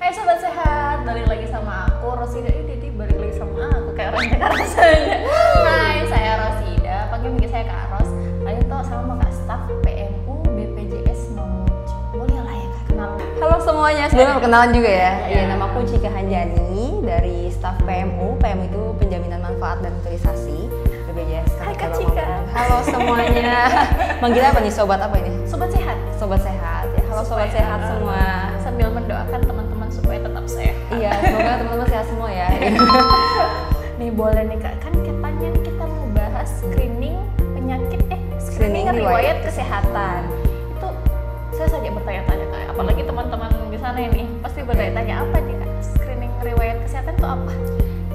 Hai Sobat Sehat, balik lagi sama aku Rosida. Ini balik lagi sama aku kayak orang Jakarta saja. Hai, saya Rosida, panggil saya Kak Ros. Kalian tau sama Kak Staf PMU BPJS Mamuju. Boleh lah ya Kak kenal. Halo semuanya, sebelumnya perkenalan juga ya. Iya. Nama aku Cika Hanjani dari staf PMU. PMU itu penjaminan manfaat dan utilisasi BPJS. Hai Kak Cika. Halo semuanya. Manggil apa nih, sobat apa ini? Sobat Sehat. Sobat sehat ya. Halo sobat sehat semua. Sambil mendoakan teman-teman supaya tetap sehat. Iya, semoga teman-teman sehat semua ya. Nih boleh nih Kak, kan katanya kita mau bahas screening penyakit screening riwayat kesehatan. Itu saya saja bertanya-tanya Kak, apalagi teman-teman di sana ini pasti bertanya-tanya apa nih Kak, screening riwayat kesehatan itu apa?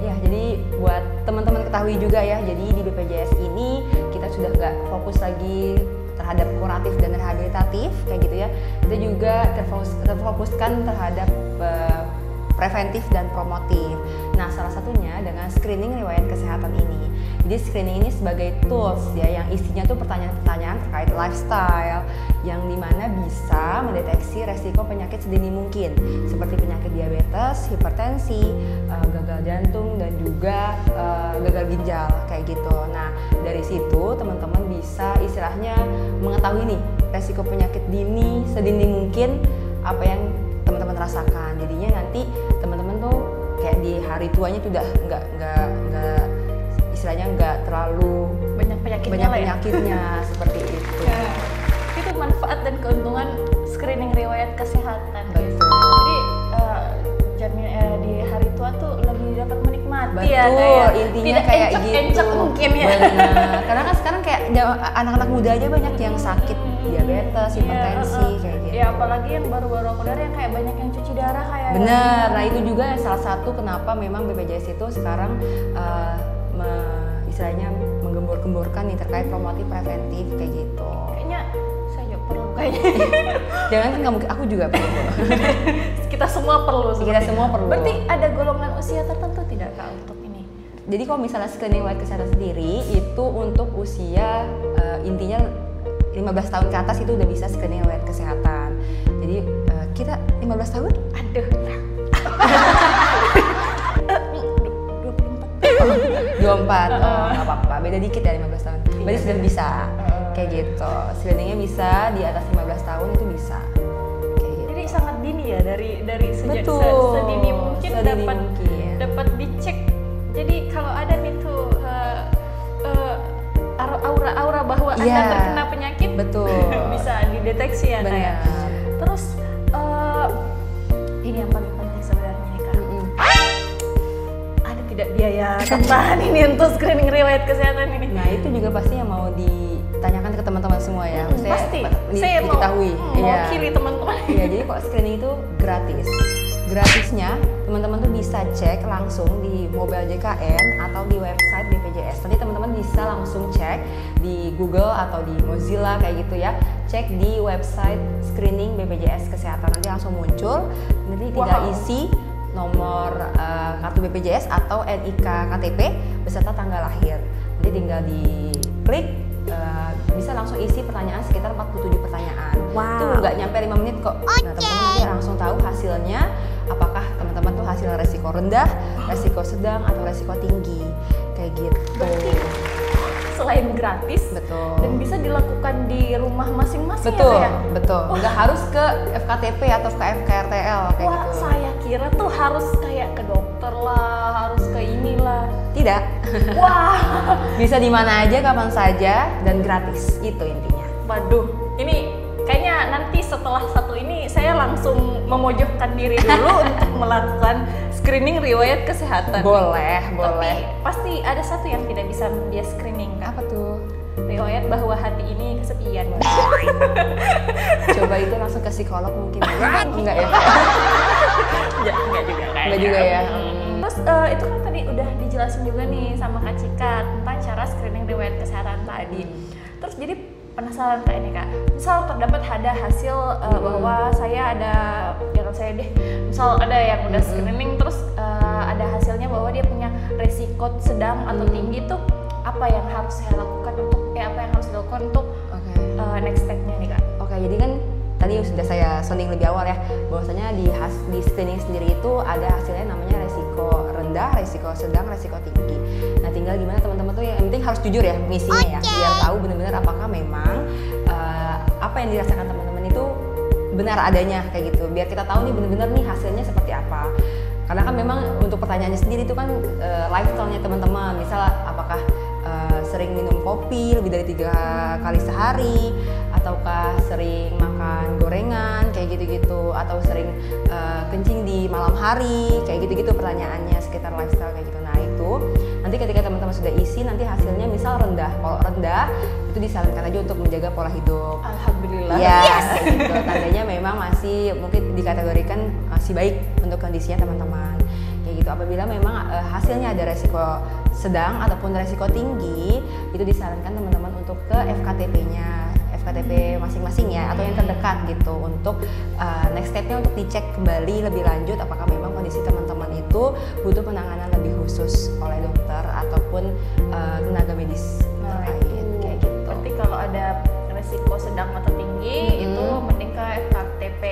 Ya, jadi buat teman-teman ketahui juga ya, jadi di BPJS ini kita sudah nggak fokus lagi terhadap kuratif dan rehabilitatif kayak gitu ya. Kita juga terfokuskan terhadap preventif dan promotif. Nah, salah satunya dengan screening riwayat kesehatan ini. Jadi screening ini sebagai tools ya yang isinya tuh pertanyaan-pertanyaan terkait lifestyle yang dimana bisa mendeteksi resiko penyakit sedini mungkin seperti penyakit diabetes, hipertensi, gagal jantung dan juga gagal ginjal kayak gitu. Nah, dari situ teman-teman bisa istilahnya mengetahui nih resiko penyakit dini sedini mungkin apa yang teman-teman rasakan. Jadinya nanti teman-teman tuh kayak di hari tuanya tuh udah nggak istilahnya nggak terlalu Banyak penyakitnya seperti itu. Itu manfaat dan keuntungan screening riwayat kesehatan. Betul. Jadi di hari tua tuh lebih dapat menikmati. Betul, ya kayak intinya tidak kayak encok-encok gitu. mungkin ya. Benar. Karena kan sekarang kayak anak-anak muda aja banyak yang sakit diabetes, hipertensi kayak gitu. Ya apalagi yang baru-baru aku dari yang kayak banyak yang cuci darah kayak. Benar. Nah, itu juga salah satu kenapa memang BPJS itu sekarang istilahnya menggembur-gemburkan nih terkait promotif preventif kayak gitu. Kayaknya saya juga perlu kayaknya. Jangan kan nggak mungkin, aku juga perlu. Kita semua perlu. Kita semua perlu. Berarti ada golongan usia tertentu tidak Kak untuk ini? Jadi kalau misalnya screening riwayat kesehatan sendiri itu untuk usia intinya 15 tahun ke atas itu udah bisa screening riwayat kesehatan. Jadi kita 15 tahun? Aduh. 24. Oh, nggak apa-apa. Beda dikit ya 15 tahun. Berarti sudah bisa. Kayak gitu. Screeningnya bisa di atas 15 tahun itu bisa. Kayak gitu. Jadi sangat dini ya dari sejak Betul. sedini mungkin Sedini mungkin. dapat dicek. Jadi kalau ada nih tuh aura-aura bahwa Anda terkena penyakit, betul. bisa dideteksi ya Kak ya. Terus ini yang paling penting sebenarnya nih Kak. Ada tidak biaya tambahan ini untuk screening riwayat kesehatan ini? Nah, itu juga pasti yang mau ditanyakan ke teman-teman semua ya. Pasti. Saya mau diketahui. mewakili teman-teman. Iya, jadi kok screening itu gratis. Gratisnya teman-teman tuh bisa cek langsung di mobile JKN atau di website BPJS. Nanti teman-teman bisa langsung cek di Google atau di Mozilla kayak gitu ya. Cek di website screening BPJS Kesehatan, nanti langsung muncul. Nanti tinggal isi nomor kartu BPJS atau NIK KTP beserta tanggal lahir. Nanti tinggal diklik, bisa langsung isi pertanyaan sekitar 47 pertanyaan. Itu nggak nyampe 5 menit kok. Nah, teman-teman nanti langsung tahu hasilnya, apakah teman-teman tuh hasil resiko rendah, resiko sedang, atau resiko tinggi kayak gitu. Berarti selain gratis, betul, dan bisa dilakukan di rumah masing-masing. Betul, ya, betul. Nggak harus ke FKTP atau ke FKRTL kayak Wah, gitu. saya kira tuh harus kayak ke dokter lah, harus ke inilah. Tidak. Wah, Bisa di mana aja, kapan saja, dan gratis. Itu intinya. waduh, ini kayaknya nanti setelah satu ini saya langsung memojokkan diri dulu untuk melakukan screening riwayat kesehatan. Boleh. Tapi pasti ada satu yang tidak bisa dia screening Kak. Apa tuh? Riwayat bahwa hati ini kesepian. Coba itu langsung ke psikolog mungkin. Enggak ya? Enggak juga kayaknya. Enggak juga ya. Terus itu kan tadi udah dijelasin juga nih sama Kak Cika tentang cara screening riwayat kesehatan tadi. Terus jadi penasaran Kak ini Kak, misal terdapat ada hasil bahwa saya ada, jangan saya deh, misal ada yang udah screening terus ada hasilnya bahwa dia punya resiko sedang atau tinggi tuh, apa yang harus saya lakukan untuk apa yang harus dilakukan untuk next step-nya nih Kak? Oke, jadi kan tadi sudah saya sounding lebih awal ya, bahwasanya di screening sendiri itu ada hasilnya namanya resiko rendah, resiko sedang, resiko tinggi. Nah tinggal gimana teman-teman tuh yang penting harus jujur ya misinya ya, biar tahu benar-benar apakah memang apa yang dirasakan teman-teman itu benar adanya kayak gitu. Biar kita tahu nih benar-benar nih hasilnya seperti apa. Karena kan memang untuk pertanyaannya sendiri itu kan lifestyle-nya teman-teman. Misal apakah sering minum kopi lebih dari 3 kali sehari, ataukah sering makan gorengan kayak gitu-gitu, atau sering kencing di malam hari kayak gitu-gitu pertanyaannya sekitar lifestyle kayak gitu. Nah itu nanti ketika teman-teman sudah isi nanti hasilnya misal rendah. Kalau rendah itu disarankan aja untuk menjaga pola hidup. Alhamdulillah. Yes. Gitu. Tandanya memang masih mungkin dikategorikan masih baik untuk kondisinya teman-teman. Kayak gitu. Apabila memang hasilnya ada resiko sedang ataupun resiko tinggi, itu disarankan teman-teman untuk ke FKTP-nya, FKTP masing-masing ya, atau yang terdekat gitu, untuk next step-nya untuk dicek kembali lebih lanjut apakah memang kondisi teman-teman itu butuh penanganan lebih khusus oleh dokter ataupun tenaga medis terkait kayak gitu. Berarti kalau ada resiko sedang atau tinggi itu mending ke FKTP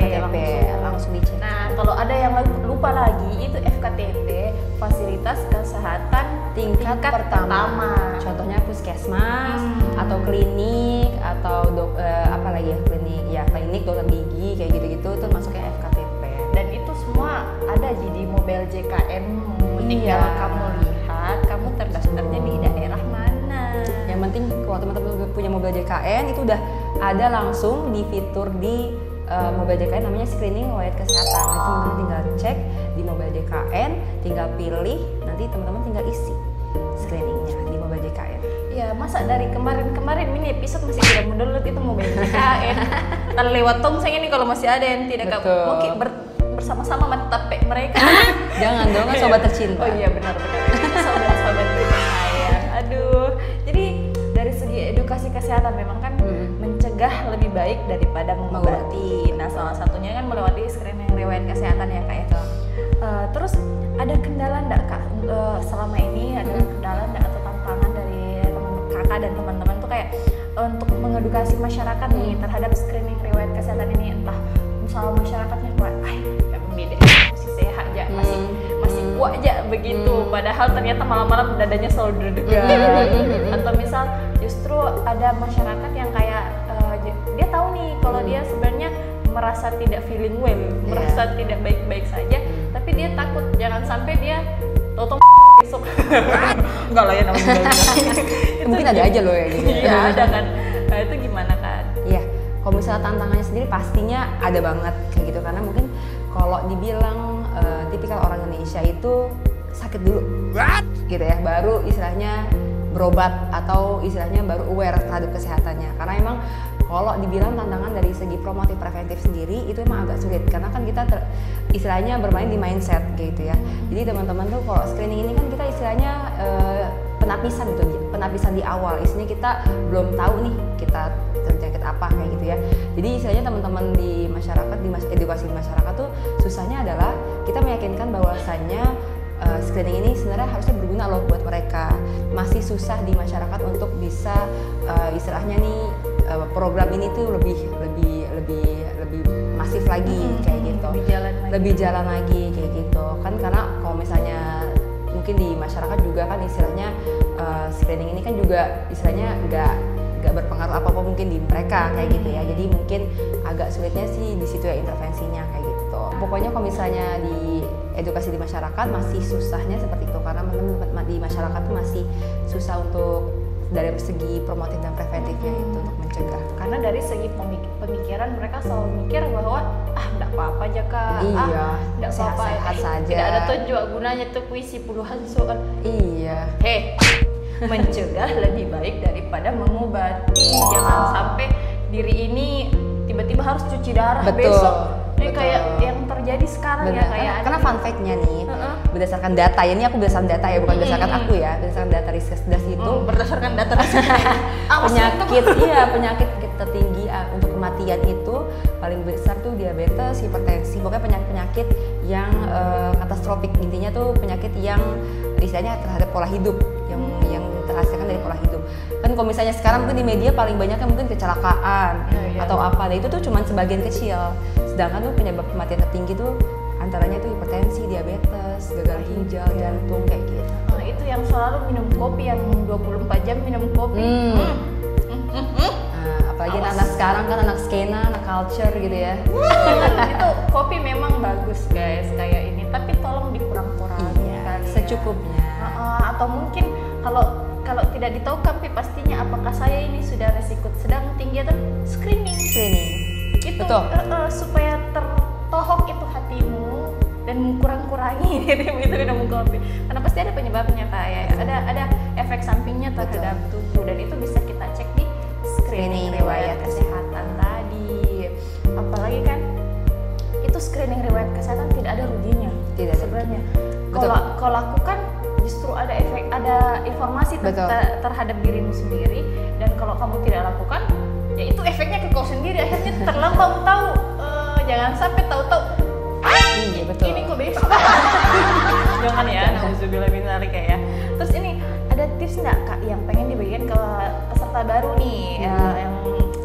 langsung dicek. Nah kalau ada yang lupa lagi itu FKTP fasilitas kesehatan tingkat pertama. Contohnya puskesmas atau klinik atau apa lagi ya, klinik dokter gigi kayak gitu-gitu itu masuknya FKTP. Dan itu semua ada di mobile JKN. Tinggal kamu lihat kamu terdaftarnya di daerah mana. Yang penting kalau teman-teman punya mobile JKN itu udah ada langsung di fitur di mobile JKN namanya screening riwayat kesehatan. Nanti teman-teman tinggal cek di mobile JKN, tinggal pilih, nanti teman-teman tinggal isi screeningnya di mobile JKN. Ya masa dari kemarin ini episode masih tidak mendownload itu mobile JKN. Dan lewat tongseng ini kalau masih ada yang tidak mungkin bersama-sama mentapek mereka. Jangan dong, kan sobat tercinta. Oh iya benar-benar. Sobat-sobat kita saya. Aduh. Jadi dari segi edukasi kesehatan memang kan mencegah lebih baik daripada mengobati. Nah salah satunya kan melewati screening riwayat kesehatan ya kak itu. Terus ada kendala enggak kak selama ini, ada kendala enggak atau tantangan dari kakak dan teman-teman tuh kayak untuk mengedukasi masyarakat nih terhadap screening riwayat kesehatan ini, entah misalnya masyarakatnya kayak beda masih sehat aja, masih kuat aja begitu, padahal ternyata malam-malam dadanya selalu deg-degan. Atau misal justru ada masyarakat yang kayak dia tahu nih kalau dia sebenarnya merasa tidak feeling well, merasa tidak baik-baik saja, tapi dia takut jangan sampai dia totong besok. Enggak lah ya namanya. Mungkin ada aja loh ya gitu. Iya ada kan. Nah itu gimana kan? Iya, kalau misalnya tantangannya sendiri pastinya ada banget kayak gitu, karena mungkin kalau dibilang tipikal orang Indonesia itu sakit dulu, gitu ya, baru istilahnya berobat atau istilahnya baru aware terhadap kesehatannya. Karena emang kalau dibilang tantangan dari segi promotif preventif sendiri itu emang agak sulit, karena kan kita istilahnya bermain di mindset gitu ya. Jadi teman-teman tuh kalau screening ini kan kita istilahnya penapisan gitu, penapisan di awal. Istilahnya kita belum tahu nih kita terjangkit apa kayak gitu ya. Jadi istilahnya teman-teman di masyarakat, di edukasi di masyarakat tuh susahnya adalah kita meyakinkan bahwasannya screening ini sebenarnya harusnya berguna loh buat mereka. Masih susah di masyarakat untuk bisa istilahnya nih program ini tuh lebih masif lagi kayak gitu. Lebih jalan lagi kayak gitu. Kan karena kalau misalnya mungkin di masyarakat juga kan istilahnya screening ini kan juga istilahnya nggak berpengaruh apa-apa mungkin di mereka kayak gitu ya. Jadi mungkin agak sulitnya sih di situ ya intervensinya kayak gitu. Pokoknya kalau misalnya di edukasi di masyarakat masih susahnya seperti itu, karena di masyarakat tuh masih susah untuk dari segi promotif dan preventifnya itu untuk mencegah. Karena dari segi pemikiran mereka selalu mikir bahwa nggak apa-apa aja kak, nggak apa-apa, sehat saja. Tidak ada tujuan gunanya tuh puisi puluhan soal. Iya. Mencegah lebih baik daripada mengobati. Jangan sampai diri ini tiba-tiba harus cuci darah besok. Ini kayak yang terjadi sekarang. Bener, ya kayak karena fun fact-nya nih berdasarkan data ya, ini aku berdasarkan data ya, bukan berdasarkan aku ya, berdasarkan data Riskesdas itu berdasarkan data penyakit tertinggi untuk kematian itu paling besar tuh diabetes, hipertensi, pokoknya penyakit yang katastropik. Intinya tuh penyakit yang istilahnya terhadap pola hidup, yang terhadap dihasilkan dari pola hidup. Kan kalau misalnya sekarang mungkin di media paling banyaknya mungkin kecelakaan atau apa, nah itu tuh cuma sebagian kecil. Sedangkan tuh penyebab kematian tertinggi tuh antaranya tuh hipertensi, diabetes, gagal ginjal, jantung kayak gitu. Itu yang selalu minum kopi, yang 24 jam minum kopi. Apalagi anak sekarang kan anak skena, anak culture gitu ya. Itu kopi memang bagus guys kayak ini, tapi tolong dikurang-kurangi kali ya. Secukupnya. Atau mungkin kalau tidak ditahukan pastinya apakah saya ini sudah resiko sedang, tinggi atau screening. Itu supaya tertohok itu hatimu dan kurang-kurangi itu minum kopi. Karena pasti ada penyebabnya Kak ya. Ada efek sampingnya terhadap tubuh, dan itu bisa kita cek di screening riwayat kesehatan tadi. Apalagi kan itu screening riwayat kesehatan tidak ada ruginya. Tidak sebenarnya. Kalau lakukan justru ada informasi terhadap dirimu sendiri, dan kalau kamu tidak lakukan ya itu efeknya ke kau sendiri, akhirnya terlambat tahu. Jangan sampai tahu-tahu ini kok besok. Jangan ya, nauzubillah min dzalik ya. Terus ini ada tips nggak Kak yang pengen dibagikan ke peserta baru nih, yang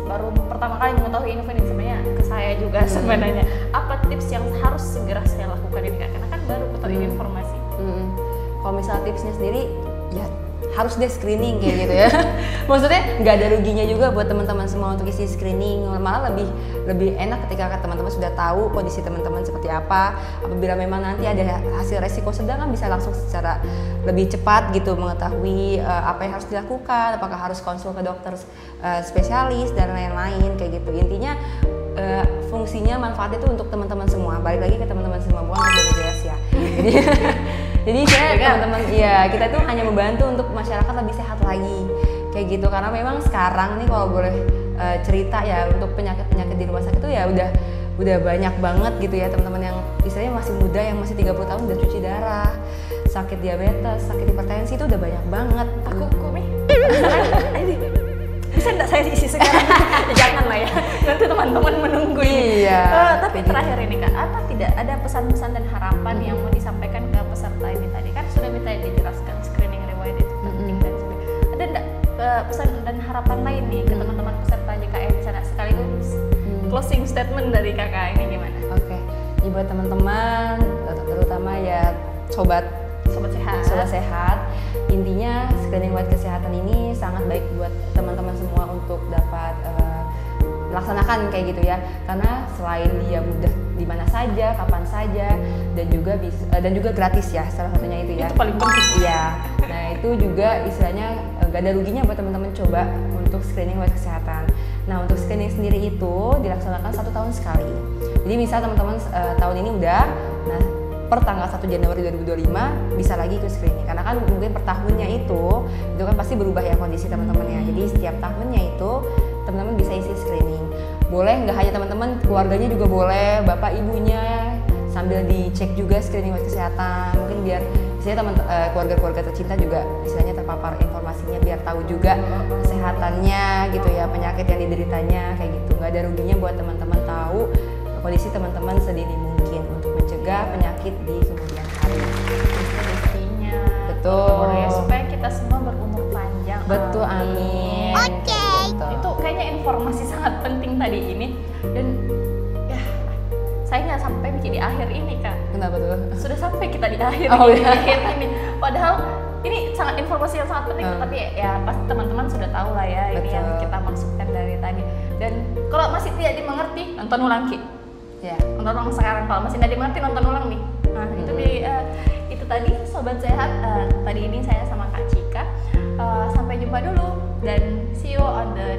baru pertama kali mengetahui info ini, sebenarnya ke saya juga sebenarnya. Apa tips yang harus segera saya lakukan ini Kak? Karena kan baru ketahui informasi. Kalau misalnya tipsnya sendiri ya harus deh screening kayak gitu ya. Maksudnya nggak ada ruginya juga buat teman-teman semua untuk isi screening, malah lebih enak ketika teman-teman sudah tahu kondisi teman-teman seperti apa. Apabila memang nanti ada hasil resiko sedang kan bisa langsung secara lebih cepat gitu mengetahui apa yang harus dilakukan, apakah harus konsul ke dokter spesialis dan lain-lain kayak gitu. Intinya fungsinya, manfaatnya itu untuk teman-teman semua. Balik lagi ke teman-teman semua, bukan untuk BPJS ya. Jadi teman-teman kita tuh hanya membantu untuk masyarakat lebih sehat lagi kayak gitu. Karena memang sekarang nih kalau boleh cerita ya, untuk penyakit di rumah sakit tuh ya udah banyak banget gitu ya teman-teman, yang istilahnya masih muda, yang masih 30 tahun udah cuci darah, sakit diabetes, sakit hipertensi itu udah banyak banget. Aku nih bisa enggak saya isi sekarang? Jangan lah ya, nanti teman-teman menunggu ini. Tapi terakhir ini Kak, apa tidak ada pesan-pesan dan harapan yang mau disampaikan ke peserta ini tadi? Kan sudah minta dijelaskan screening riwayat itu penting dan sebagainya. Ada enggak pesan dan harapan lain nih ke teman-teman peserta JKN di sana, sekaligus closing statement dari Kakak ini gimana? Oke, ini buat teman-teman, terutama ya sobat sehat. Intinya screening riwayat kesehatan ini sangat baik buat teman-teman semua untuk dapat melaksanakan kayak gitu ya. Karena selain dia mudah di mana saja, kapan saja, dan juga gratis ya, salah satunya itu ya. Itu paling penting. Iya. Nah, itu juga istilahnya gak ada ruginya buat teman-teman coba untuk screening riwayat kesehatan. Nah, untuk screening sendiri itu dilaksanakan 1 tahun sekali. Jadi misal teman-teman tahun ini udah, nah per tanggal 1 Januari 2025 bisa lagi ikut screening, karena kan mungkin per tahunnya itu kan pasti berubah ya kondisi teman-temannya. Jadi setiap tahunnya itu teman-teman bisa isi screening. Boleh, nggak hanya teman-teman, keluarganya juga boleh, bapak ibunya, sambil dicek juga screening riwayat kesehatan. Mungkin biar istilahnya keluarga-keluarga tercinta juga istilahnya terpapar informasinya, biar tahu juga kesehatannya gitu ya, penyakit yang dideritanya kayak gitu. Nggak ada ruginya buat teman-teman tahu kondisi teman-teman sedini mungkin untuk mencegah penyakit di kemudian hari. Pastinya. Betul. Ya, supaya kita semua berumur panjang. Betul, amin. Oke. Itu kayaknya informasi sangat penting tadi ini, dan ya saya nggak sampai di akhir ini Kak. Kenapa tuh? Sudah sampai kita di akhir ini. Padahal ini sangat informasi yang sangat penting, tapi ya pasti teman-teman sudah tahu lah ya. Betul. Ini yang kita maksudkan dari tadi. Dan kalau masih tidak dimengerti, nonton ulang Ki. Ya. Nonton ulang sekarang, kalau masih tidak dimengerti nonton ulang nih. Nah itu tadi sobat sehat. Tadi ini saya sama Kak Cika. Sampai jumpa dulu dan see you on the